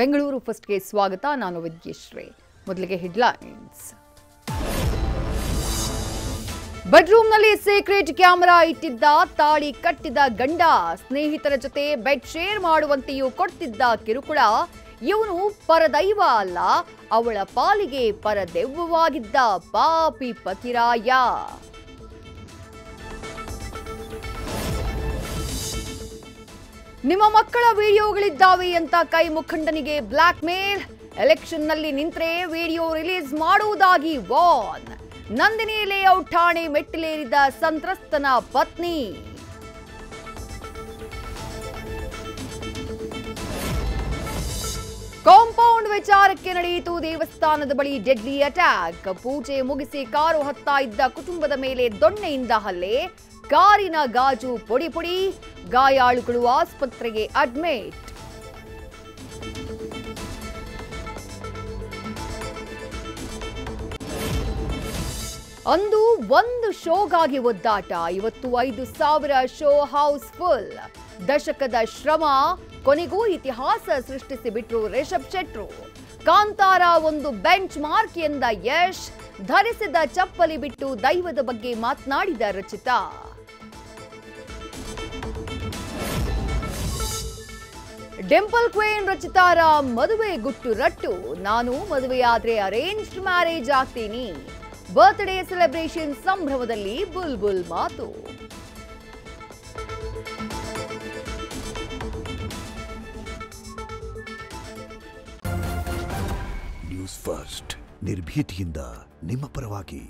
ಬೆಂಗಳೂರು ಫಸ್ಟ್ಗೆ ಸ್ವಾಗತ. ನಾನು ವಿದ್ಯಶ್ರೀ. ಮೊದಲಿಗೆ ಹೆಡ್ಲೈನ್ಸ್. ಬೆಡ್ರೂಮ್ನಲ್ಲಿ ಸೀಕ್ರೆಟ್ ಕ್ಯಾಮೆರಾ ಇಟ್ಟಿದ್ದ, ತಾಳಿ ಕಟ್ಟಿದ ಗಂಡ ಸ್ನೇಹಿತರ ಜೊತೆ ಬೆಡ್ ಶೇರ್ ಮಾಡುವಂತೆಯೂ ಕೊಡ್ತಿದ್ದ ಕಿರುಕುಳ. ಇವನು ಪರದೈವ ಅಲ್ಲ, ಅವಳ ಪಾಲಿಗೆ ಪರದೆವ್ವವಾಗಿದ್ದ ಪಾಪಿ ಪತಿರಾಯ. ನಿಮ್ಮ ಮಕ್ಕಳ ವಿಡಿಯೋಗಳಿದ್ದಾವೆ ಅಂತ ಕೈ ಮುಖಂಡನಿಗೆ ಬ್ಲಾಕ್ ಮೇಲ್. ಎಲೆಕ್ಷನ್ನಲ್ಲಿ ನಿಂತರೆ ವಿಡಿಯೋ ರಿಲೀಸ್ ಮಾಡುವುದಾಗಿ ವಾರ್ನ್. ನಂದಿನಿ ಲೇಔಟ್ ಠಾಣೆ ಮೆಟ್ಟಿಲೇರಿದ ಸಂತ್ರಸ್ತನ ಪತ್ನಿ. ಕಾಂಪೌಂಡ್ ವಿಚಾರಕ್ಕೆ ನಡೆಯಿತು ದೇವಸ್ಥಾನದ ಬಳಿ ಡೆಡ್ಲಿ ಅಟ್ಯಾಕ್. ಪೂಜೆ ಮುಗಿಸಿ ಕಾರು ಹತ್ತಾ ಇದ್ದ ಕುಟುಂಬದ ಮೇಲೆ ದೊಣ್ಣೆಯಿಂದ ಹಲ್ಲೆ. ಕಾರಿನ ಗಾಜು ಪುಡಿ ಪುಡಿ, ಗಾಯಾಳುಗಳು ಆಸ್ಪತ್ರೆಗೆ ಅಡ್ಮಿಟ್. ಅಂದು ಒಂದು ಶೋಗಾಗಿ ಒದ್ದಾಟ, ಇವತ್ತು 5,000 ಶೋ ಹೌಸ್ಫುಲ್. ದಶಕದ ಶ್ರಮ ಕೊನೆಗೂ ಇತಿಹಾಸ ಸೃಷ್ಟಿಸಿ ಬಿಟ್ರು ರಿಷಬ್ ಶೆಟ್ರು. ಕಾಂತಾರ ಒಂದು ಬೆಂಚ್ ಮಾರ್ಕ್ ಎಂದ ಯಶ್. ಧರಿಸಿದ ಚಪ್ಪಲಿ ಬಿಟ್ಟು ದೈವದ ಬಗ್ಗೆ ಮಾತನಾಡಿದ ರಚಿತಾ. ಡಿಂಪಲ್ ಕ್ವೀನ್ ರಚಿತಾರ ಮದುವೆ ಗುಟ್ಟು ರಟ್ಟು. ನಾನು ಮದುವೆಯಾದ್ರೆ ಅರೇಂಜ್ಡ್ ಮ್ಯಾರೇಜ್ ಆಗ್ತೀನಿ. ಬರ್ತ್ಡೇ ಸೆಲೆಬ್ರೇಷನ್ ಸಂಭ್ರಮದಲ್ಲಿ ಬುಲ್ಬುಲ್ ಮಾತು. ನ್ಯೂಸ್ ಫಸ್ಟ್, ನಿರ್ಭೀತಿಯಿಂದ ನಿಮ್ಮ ಪರವಾಗಿ.